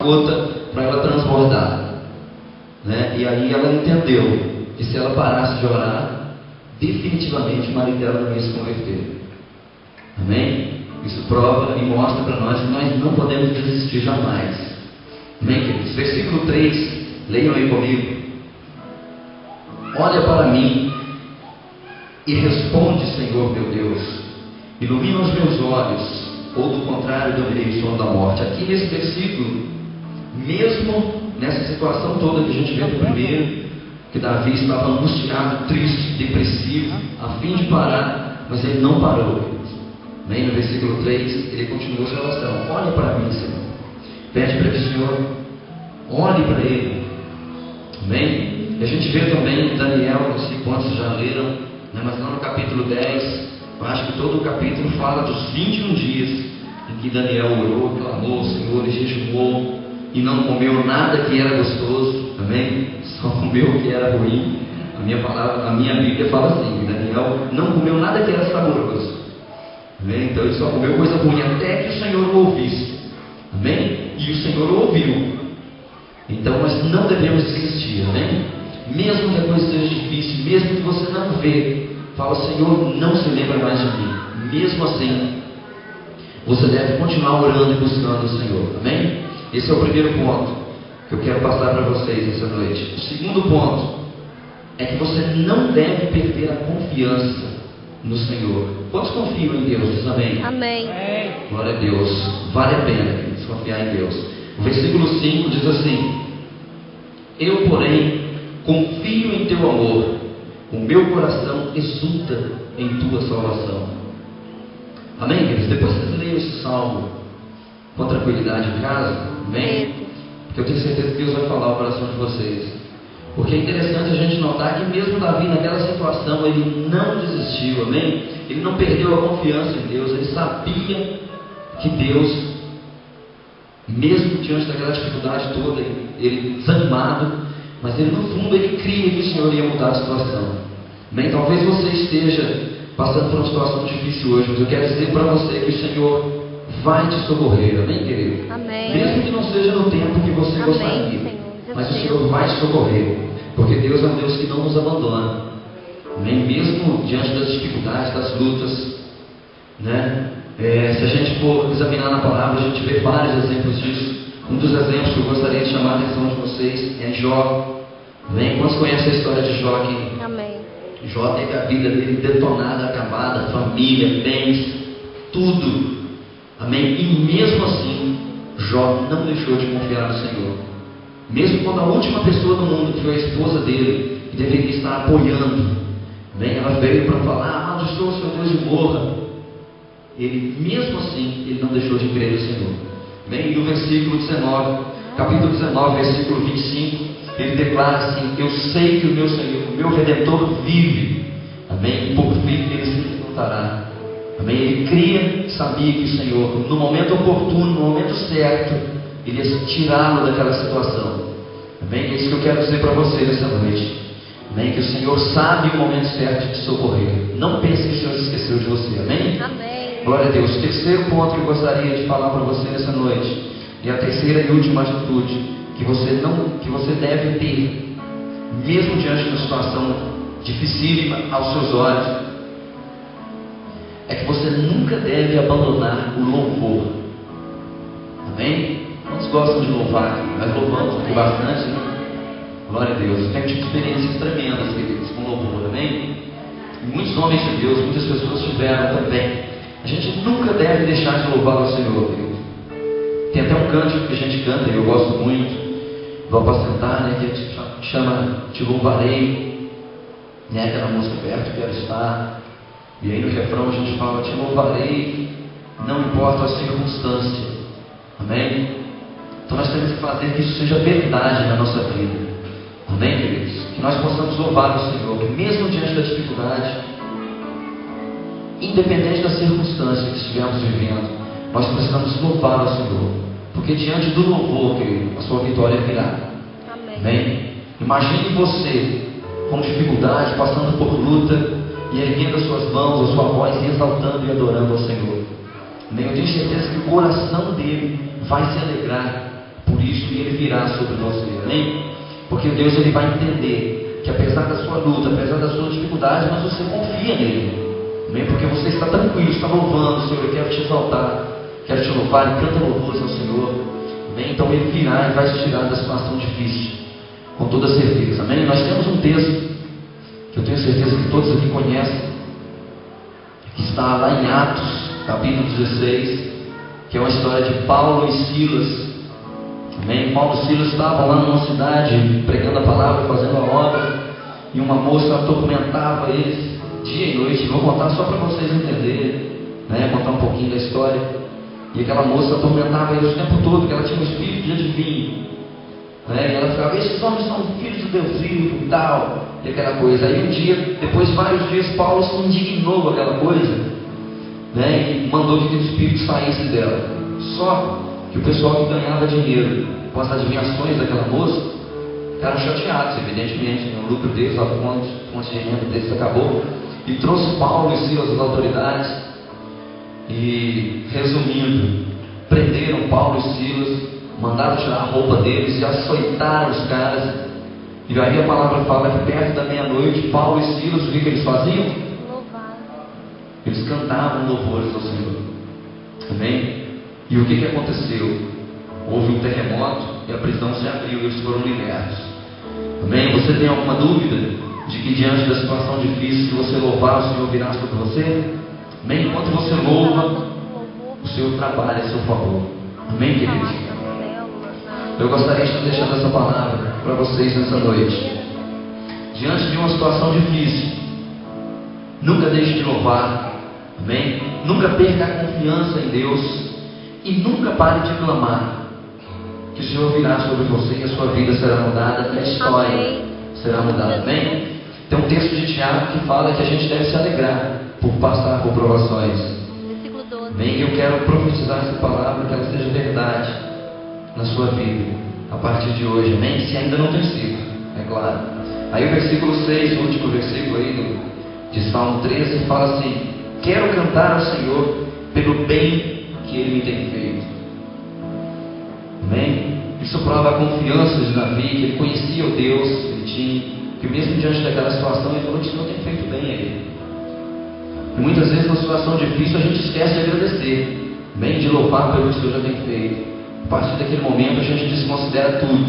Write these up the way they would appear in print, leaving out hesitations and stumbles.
gota para ela transbordar, né? E aí ela entendeu que se ela parasse de orar, definitivamente o marido dela não ia se converter. Amém? Isso prova e mostra para nós que nós não podemos desistir jamais. Amém, queridos? Versículo 3, leiam aí comigo. Olha para mim e responde, Senhor meu Deus, ilumina os meus olhos, ou do contrário, dominei o sono da morte. Aqui nesse versículo, mesmo nessa situação toda que a gente vê no primeiro, que Davi estava angustiado, triste, depressivo, a fim de parar, mas ele não parou. Amém? No versículo 3, ele continuou sua oração. Olha para mim, Senhor. Pede para que o Senhor olhe para ele. Amém? E a gente vê também Daniel, não sei quantos já leram, né? Mas lá no capítulo 10, eu acho que todo o capítulo fala dos 21 dias em que Daniel orou, clamou ao Senhor e jejuou e não comeu nada que era gostoso. Amém? Só comeu o que era ruim. A minha Bíblia fala assim: Daniel não comeu nada que era saboroso. Amém? Então ele só comeu coisa ruim até que o Senhor o ouvisse. Amém? E o Senhor o ouviu. Então nós não devemos desistir. Amém? Mesmo que a coisa seja difícil, mesmo que você não vê, fala: Senhor, não se lembra mais de mim. Mesmo assim, você deve continuar orando e buscando o Senhor. Amém? Esse é o primeiro ponto que eu quero passar para vocês essa noite. O segundo ponto é que você não deve perder a confiança no Senhor. Quantos confiam em Deus? Diz amém? Amém. Glória a Deus. Vale a pena confiar em Deus. O versículo 5 diz assim: eu, porém, confio em teu amor, o meu coração exulta em tua salvação. Amém, queridos? Depois vocês leiam esse salmo com tranquilidade em casa. Amém? Porque eu tenho certeza que Deus vai falar ao coração de vocês. Porque é interessante a gente notar que mesmo Davi naquela situação, ele não desistiu, amém? Ele não perdeu a confiança em Deus. Ele sabia que Deus, mesmo diante daquela dificuldade toda, ele desanimado, mas ele no fundo ele cria que o Senhor ia mudar a situação. Amém? Talvez você esteja passando por uma situação difícil hoje, mas eu quero dizer para você que o Senhor vai te socorrer, amém, querido? Amém. Mesmo que não seja no tempo que você gostaria, Senhor. mas o Senhor vai te socorrer, porque Deus é um Deus que não nos abandona. Amém? Mesmo diante das dificuldades, das lutas, né? Se a gente for examinar na palavra, a gente vê vários exemplos disso. Um dos exemplos que eu gostaria de chamar a atenção de vocês é Jó. Amém? Quantos conhecem a história de Jó aqui? Amém. Jó teve a vida dele detonada, acabada, família, bens, tudo. Amém? E mesmo assim, Jó não deixou de confiar no Senhor. Mesmo quando a última pessoa do mundo, que foi a esposa dele, que deveria estar apoiando, amém? Ela veio para falar: amaldiçoa o seu Deus e morra. Ele, mesmo assim, ele não deixou de crer no Senhor. Amém? E no versículo 19, capítulo 19, versículo 25, ele declara assim: eu sei que o meu Senhor, o meu Redentor vive. Amém? E por fim ele se levantará. Amém? Ele cria, sabia que o Senhor, no momento oportuno, no momento certo, ele ia tirá-lo daquela situação. Amém? É isso que eu quero dizer para vocês essa noite. Amém? Que o Senhor sabe o momento certo de te socorrer. Não pense que o Senhor se esqueceu de você. Amém? Amém. Glória a Deus. O terceiro ponto que eu gostaria de falar para você nessa noite, e a terceira e última atitude que você deve ter, mesmo diante de uma situação dificílima aos seus olhos, é que você nunca deve abandonar o louvor. Amém? Quantos gostam de louvar aqui? Nós louvamos aqui bastante, né? Glória a Deus. Tem tido experiências tremendas, queridos, com louvor, amém? E muitos homens de Deus, muitas pessoas tiveram também. A gente nunca deve deixar de louvar o Senhor, querido. Tem até um cântico que a gente canta, e eu gosto muito, do apacentar, né? Que chama Te Louvarei, né? Aquela música Perto Quero Estar. E aí no refrão a gente fala: Te louvarei, não importa a circunstância. Amém? Então nós temos que fazer que isso seja verdade na nossa vida. Amém, queridos? Que nós possamos louvar o Senhor, que mesmo diante da dificuldade, independente da circunstância que estivermos vivendo, nós precisamos louvar o Senhor, porque diante do louvor, querido, a sua vitória virá. Amém. Amém? Imagine você com dificuldade, passando por luta, e erguendo as suas mãos, a sua voz, e exaltando e adorando ao Senhor. Amém? Eu tenho certeza que o coração dele vai se alegrar por isso, dia Ele virá sobre você, amém? Porque Deus, Ele vai entender que apesar da sua luta, apesar das suas dificuldades, mas você confia nele, amém? Porque você está tranquilo, está louvando, Senhor, eu quero te exaltar, quero te louvar, e canta louvores ao Senhor, amém? Então Ele virá e vai te tirar da situação difícil, com toda certeza, amém? Nós temos um texto, que eu tenho certeza que todos aqui conhecem, que está lá em Atos, capítulo 16, que é uma história de Paulo e Silas, amém? Paulo e Silas estavam lá numa cidade, pregando a palavra, fazendo a obra, e uma moça atormentava eles, dia e noite. Vou contar só para vocês entenderem, né? Contar um pouquinho da história. E aquela moça atormentava eles o tempo todo, porque ela tinha um espírito de adivinho, né? E ela ficava, esses homens são filhos do Deus vivo e tal, e aquela coisa. Aí um dia, depois de vários dias, Paulo se indignou com aquela coisa, né? E mandou que o espírito saísse dela. Só que o pessoal que ganhava dinheiro com as adivinhações daquela moça ficaram chateados, evidentemente, né? O lucro deles, a fonte de renda deles acabou, e trouxe Paulo e Silas às autoridades. E resumindo, prenderam Paulo e Silas, mandaram tirar a roupa deles e açoitaram os caras. E aí a palavra fala que perto da meia-noite, Paulo e Silas, o que eles faziam? Eles cantavam louvores ao Senhor, amém? E o que aconteceu? Houve um terremoto e a prisão se abriu e eles foram libertos, amém? Você tem alguma dúvida de que diante da situação difícil, que você louvar, o Senhor virá sobre você? Amém? Enquanto você louva, o Senhor trabalha a seu favor, amém, queridos? Eu gostaria de estar deixando essa palavra para vocês nessa noite. Diante de uma situação difícil, nunca deixe de louvar, amém? Nunca perca a confiança em Deus e nunca pare de clamar, que o Senhor virá sobre você e a sua vida será mudada e a história será mudada, amém? Tem um texto de Tiago que fala que a gente deve se alegrar por passar por provações, amém? Eu quero profetizar essa palavra, que ela seja verdade na sua vida, a partir de hoje, amém? Se ainda não tem sido, é claro. Aí o versículo 6, o último versículo aí de Salmo 13, fala assim: quero cantar ao Senhor pelo bem que Ele me tem feito, amém? Isso prova a confiança de Davi, que ele conhecia o Deus que ele tinha, que mesmo diante daquela situação, ele falou que o Senhor tem feito bem a ele. E muitas vezes na situação difícil a gente esquece de agradecer, amém? De louvar pelo que o Senhor já tem feito. A partir daquele momento a gente desconsidera tudo,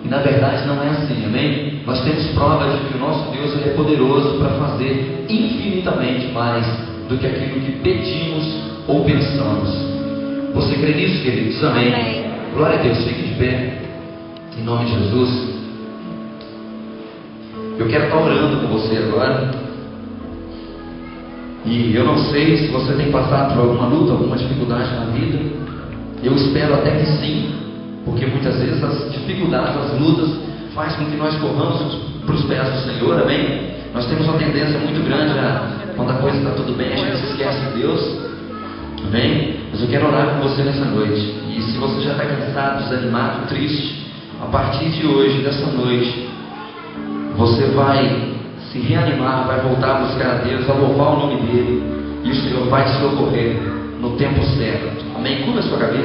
e na verdade não é assim, amém? Nós temos prova de que o nosso Deus, Ele é poderoso para fazer infinitamente mais do que aquilo que pedimos ou pensamos. Você crê nisso, queridos? Amém? Amém. Glória a Deus, fique de pé, em nome de Jesus. Eu quero estar orando com você agora, e eu não sei se você tem passado por alguma luta, alguma dificuldade na vida. Eu espero até que sim, porque muitas vezes as dificuldades, as lutas, faz com que nós corramos para os pés do Senhor, amém? Nós temos uma tendência muito grande quando a coisa está tudo bem, a gente se esquece de Deus, amém? Mas eu quero orar com você nessa noite. E se você já está cansado, desanimado, triste, a partir de hoje, dessa noite, você vai se reanimar, vai voltar a buscar a Deus, vai louvar o nome dEle, e o Senhor vai te socorrer no tempo certo, amém? Curva a sua cabeça.